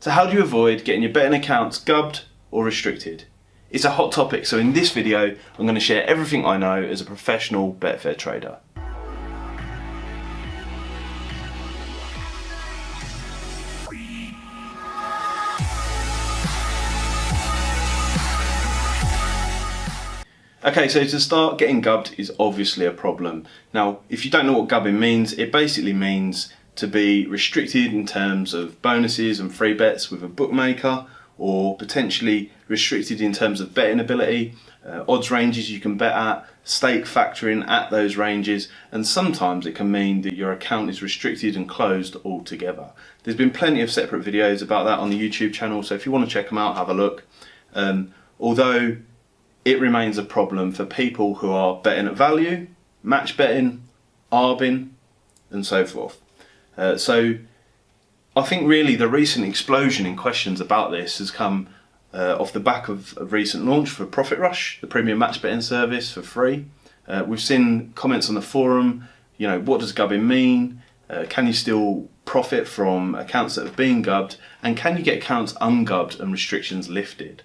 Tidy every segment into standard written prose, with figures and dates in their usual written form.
So how do you avoid getting your betting accounts gubbed or restricted? It's a hot topic, so in this video I'm going to share everything I know as a professional Betfair trader. Okay, so to start, getting gubbed is obviously a problem. Now, if you don't know what gubbing means, it basically means to be restricted in terms of bonuses and free bets with a bookmaker, or potentially restricted in terms of betting ability, odds ranges you can bet at, stake factoring at those ranges, and sometimes it can mean that your account is restricted and closed altogether. There's been plenty of separate videos about that on the YouTube channel, so if you want to check them out, have a look. Although it remains a problem for people who are betting at value, match betting, Arbing, and so forth. So I think really the recent explosion in questions about this has come off the back of a recent launch for Profit Rush, the premium match betting service for free. We've seen comments on the forum, you know, what does gubbing mean? Can you still profit from accounts that have been gubbed? And can you get accounts ungubbed and restrictions lifted?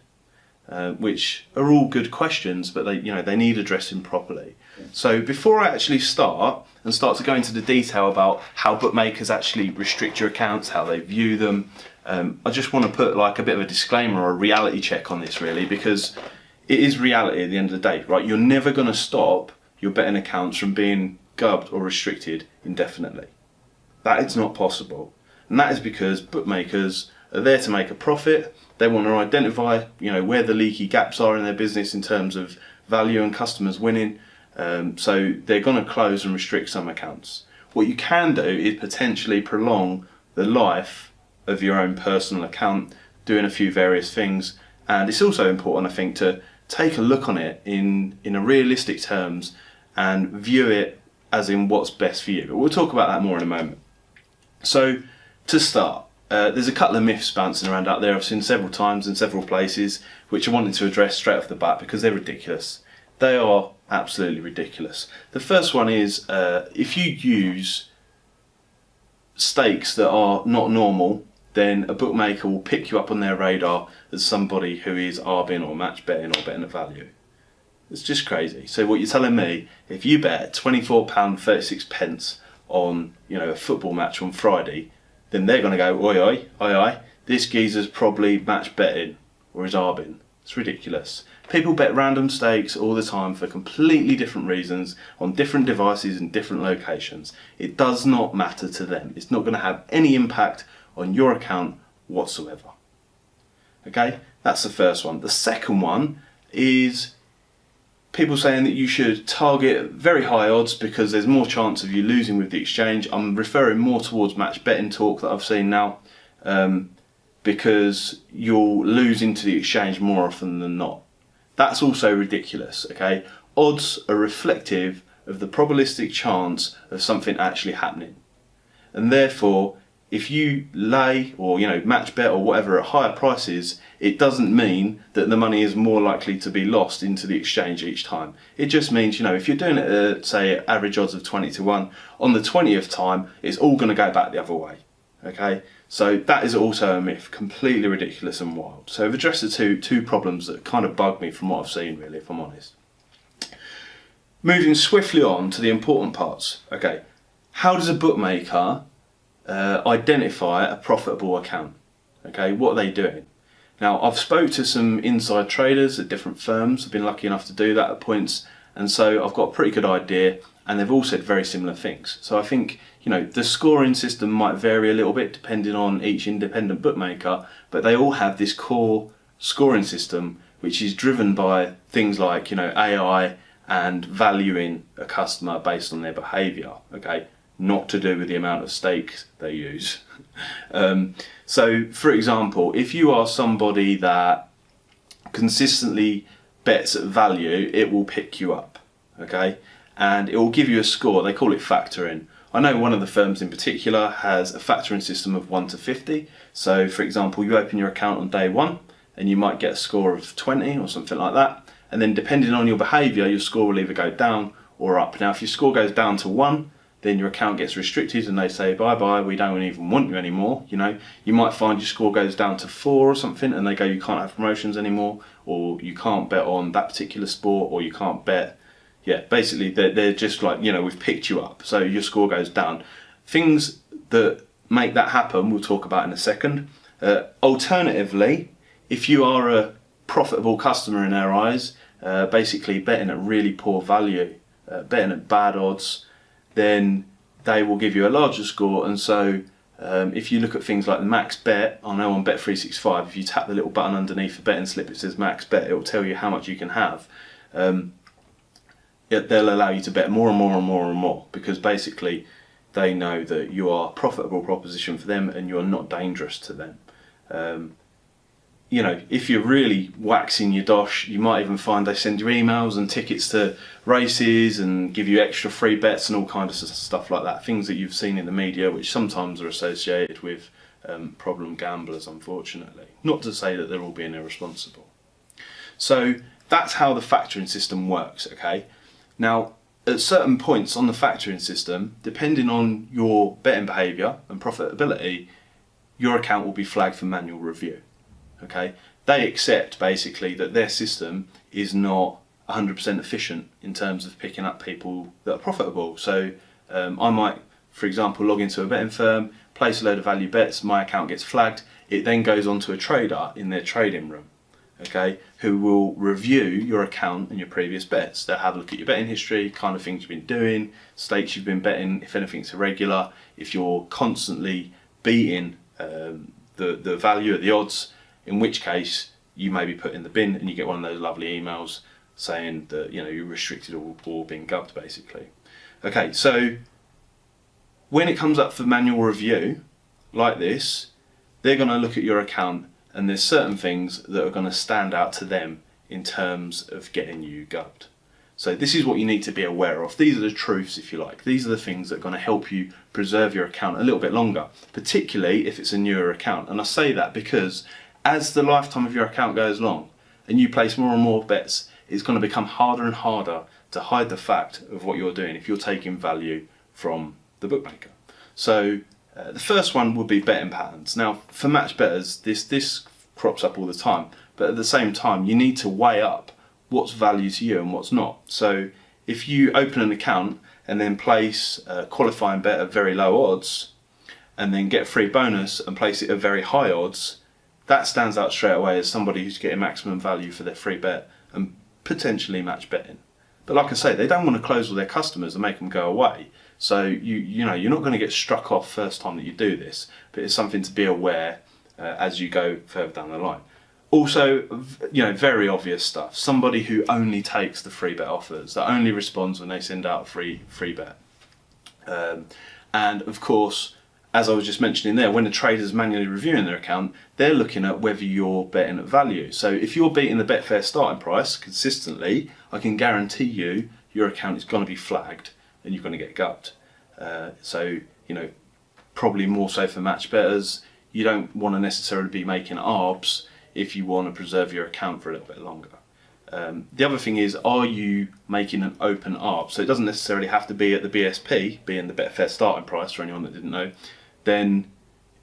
Which are all good questions, but they need addressing properly. So before I actually start to go into the detail about how bookmakers actually restrict your accounts, how they view them, I just want to put like a bit of a disclaimer or a reality check on this, really, because it is reality at the end of the day, right? You're never going to stop your betting accounts from being gubbed or restricted indefinitely. That is not possible, and that is because bookmakers are there to make a profit. They want to identify, where the leaky gaps are in their business in terms of value and customers winning. So they're going to close and restrict some accounts. What you can do is potentially prolong the life of your own personal account, doing a few various things. And it's also important, I think, to take a look on it in a realistic terms and view it as in what's best for you. But we'll talk about that more in a moment. So to start, there's a couple of myths bouncing around out there I've seen several times in several places, which I wanted to address straight off the bat because they're ridiculous. They are absolutely ridiculous. The first one is if you use stakes that are not normal, then a bookmaker will pick you up on their radar as somebody who is arbing or match betting or betting at value. It's just crazy. So what you're telling me, if you bet £24.36 on a football match on Friday, then they're going to go, oi, oi, oi, this geezer's probably match betting or is arbing. It's ridiculous. People bet random stakes all the time for completely different reasons on different devices in different locations. It does not matter to them. It's not going to have any impact on your account whatsoever. Okay, that's the first one. The second one is people saying that you should target very high odds because there's more chance of you losing with the exchange. I'm referring more towards match betting talk that I've seen now, because you'll lose into the exchange more often than not. That's also ridiculous, okay? Odds are reflective of the probabilistic chance of something actually happening. And therefore, if you lay or match bet or whatever at higher prices, it doesn't mean that the money is more likely to be lost into the exchange each time. It just means, if you're doing it at, say, average odds of 20-1, on the 20th time, it's all going to go back the other way. Okay? So that is also a myth, completely ridiculous and wild. So I've addressed the two problems that kind of bug me from what I've seen, really, if I'm honest. Moving swiftly on to the important parts. Okay, how does a bookmaker identify a profitable account? Okay, what are they doing? Now, I've spoke to some inside traders at different firms. I've been lucky enough to do that at points, and so I've got a pretty good idea, and they've all said very similar things. So I think the scoring system might vary a little bit depending on each independent bookmaker, but they all have this core scoring system which is driven by things like AI and valuing a customer based on their behaviour. Okay, not to do with the amount of stakes they use. So, for example, if you are somebody that consistently bets at value, it will pick you up, okay? And it will give you a score. They call it factoring. I know one of the firms in particular has a factoring system of 1 to 50. So, for example, you open your account on day one and you might get a score of 20 or something like that. And then depending on your behaviour, your score will either go down or up. Now, if your score goes down to 1, then your account gets restricted and they say bye bye, we don't even want you anymore. You know, you might find your score goes down to 4 or something and they go, you can't have promotions anymore, or you can't bet on that particular sport, or you can't bet. Yeah, basically they're just like, you know, we've picked you up, so your score goes down. Things that make that happen we'll talk about in a second. Alternatively, if you are a profitable customer in their eyes, basically betting at really poor value, betting at bad odds, then they will give you a larger score. And so if you look at things like the max bet, I know on Bet365, if you tap the little button underneath the betting slip, it says max bet, it will tell you how much you can have. They'll allow you to bet more and more and more and more, because basically they know that you are a profitable proposition for them and you're not dangerous to them. You know, if you're really waxing your dosh, you might even find they send you emails and tickets to races and give you extra free bets and all kinds of stuff like that. Things that you've seen in the media, which sometimes are associated with problem gamblers, unfortunately. Not to say that they're all being irresponsible. So that's how the factoring system works, okay? Now, at certain points on the factoring system, depending on your betting behaviour and profitability, your account will be flagged for manual review. Okay, they accept basically that their system is not 100% efficient in terms of picking up people that are profitable. So I might, for example, log into a betting firm, place a load of value bets, my account gets flagged, it then goes on to a trader in their trading room, okay, who will review your account and your previous bets. They'll have a look at your betting history, kind of things you've been doing, stakes you've been betting, if anything's irregular, if you're constantly beating the value of the odds, in which case you may be put in the bin and you get one of those lovely emails saying that, you know, you're restricted or being gubbed, basically. Okay, so when it comes up for manual review like this, they're going to look at your account and there's certain things that are going to stand out to them in terms of getting you gubbed. So this is what you need to be aware of. These are the truths, if you like. These are the things that are going to help you preserve your account a little bit longer, particularly if it's a newer account. And I say that because as the lifetime of your account goes along and you place more and more bets, it's going to become harder and harder to hide the fact of what you're doing if you're taking value from the bookmaker. So the first one would be betting patterns. Now, for match bettors, this crops up all the time, but at the same time, you need to weigh up what's value to you and what's not. So if you open an account and then place a qualifying bet at very low odds and then get a free bonus and place it at very high odds, that stands out straight away as somebody who's getting maximum value for their free bet and potentially match betting. But like I say, they don't want to close all their customers and make them go away. So you know, you're not going to get struck off first time that you do this, but it's something to be aware as you go further down the line. Also, you know, very obvious stuff. Somebody who only takes the free bet offers, that only responds when they send out a free bet. And of course, as I was just mentioning there, when the trader's manually reviewing their account, they're looking at whether you're betting at value. So if you're beating the Betfair starting price consistently, I can guarantee you your account is going to be flagged and you're going to get gubbed. So, you know, probably more so for match bettors, you don't want to necessarily be making ARBs if you want to preserve your account for a little bit longer. The other thing is, are you making an open ARB? So it doesn't necessarily have to be at the BSP, being the Betfair starting price for anyone that didn't know. Then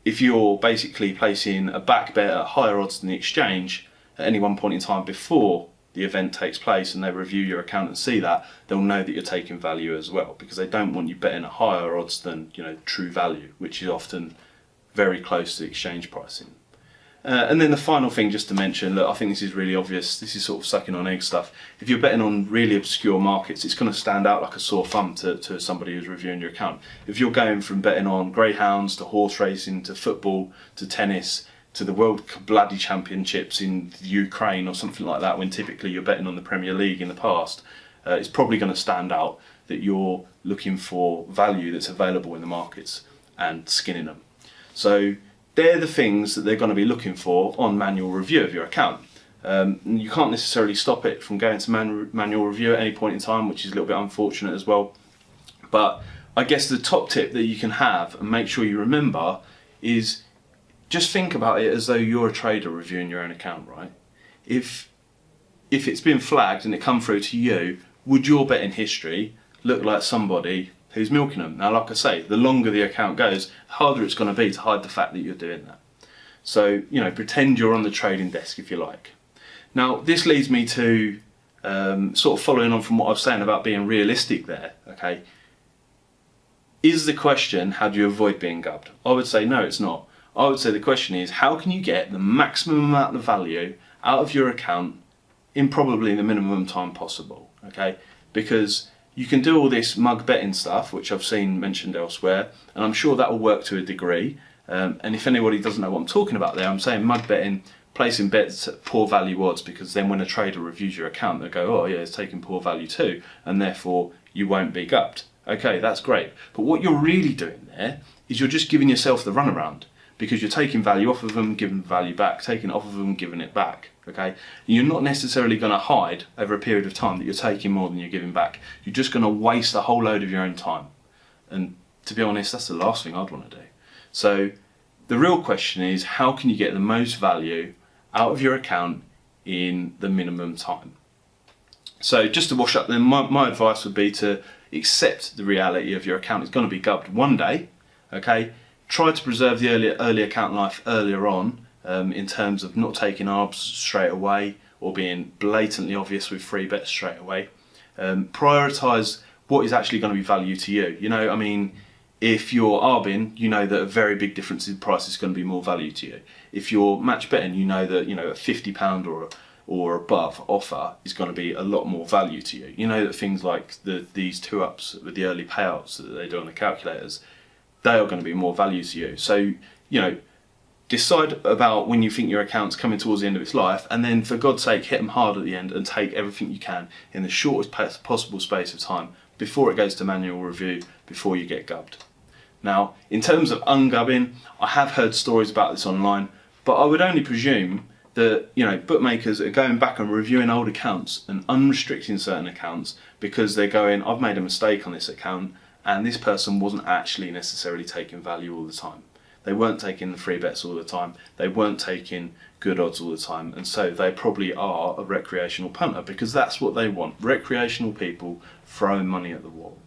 if you're basically placing a back bet at higher odds than the exchange at any one point in time before the event takes place and they review your account and see that, they'll know that you're taking value as well, because they don't want you betting at higher odds than, you know, true value, which is often very close to exchange pricing. And then the final thing just to mention, look, I think this is really obvious, this is sort of sucking on egg stuff. If you're betting on really obscure markets, it's going to stand out like a sore thumb to somebody who's reviewing your account. If you're going from betting on greyhounds to horse racing to football to tennis to the World Bloody Championships in Ukraine or something like that, when typically you're betting on the Premier League in the past, it's probably going to stand out that you're looking for value that's available in the markets and skinning them. So they're the things that they're going to be looking for on manual review of your account. You can't necessarily stop it from going to manual review at any point in time, which is a little bit unfortunate as well. But I guess the top tip that you can have and make sure you remember is just think about it as though you're a trader reviewing your own account, right? If it's been flagged and it come through to you, would your betting history look like somebody who's milking them. Now, like I say, the longer the account goes, the harder it's going to be to hide the fact that you're doing that. So, you know, pretend you're on the trading desk if you like. Now, this leads me to sort of following on from what I was saying about being realistic there, okay? Is the question, how do you avoid being gubbed? I would say no, it's not. I would say the question is, how can you get the maximum amount of value out of your account in probably the minimum time possible, okay? Because you can do all this mug betting stuff, which I've seen mentioned elsewhere, and I'm sure that will work to a degree. And if anybody doesn't know what I'm talking about there, I'm saying mug betting, placing bets at poor value odds, because then when a trader reviews your account, they'll go, oh yeah, it's taking poor value too, and therefore you won't be gubbed. Okay, that's great. But what you're really doing there is you're just giving yourself the runaround, because you're taking value off of them, giving value back, taking it off of them, giving it back. Okay, you're not necessarily going to hide over a period of time that you're taking more than you're giving back. You're just going to waste a whole load of your own time. And to be honest, that's the last thing I'd want to do. So the real question is, how can you get the most value out of your account in the minimum time? So just to wash up then, my advice would be to accept the reality of your account is going to be gubbed one day. Okay, try to preserve the early account life earlier on, in terms of not taking arbs straight away or being blatantly obvious with free bets straight away. Prioritise what is actually going to be value to you. You know, I mean, if you're arbing, you know that a very big difference in price is going to be more value to you. If you're match betting, you know that, you know, a £50 or above offer is going to be a lot more value to you. You know that things like these 2-ups with the early payouts that they do on the calculators, they are going to be more value to you. So, you know, decide about when you think your account's coming towards the end of its life, and then for God's sake hit them hard at the end and take everything you can in the shortest possible space of time before it goes to manual review, before you get gubbed. Now, in terms of ungubbing, I have heard stories about this online, but I would only presume that, you know, bookmakers are going back and reviewing old accounts and unrestricting certain accounts because they're going, I've made a mistake on this account and this person wasn't actually necessarily taking value all the time. They weren't taking the free bets all the time. They weren't taking good odds all the time. And so they probably are a recreational punter, because that's what they want. Recreational people throwing money at the wall.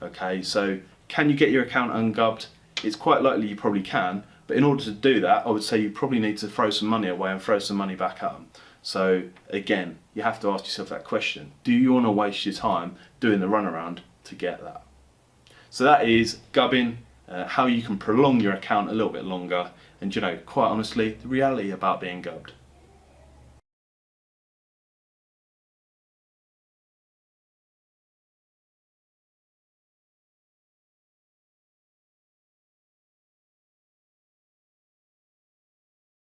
Okay, so can you get your account ungubbed? It's quite likely you probably can. But in order to do that, I would say you probably need to throw some money away and throw some money back at them. So again, you have to ask yourself that question. Do you want to waste your time doing the runaround to get that? So that is gubbing. How you can prolong your account a little bit longer, and, you know, quite honestly, the reality about being gubbed.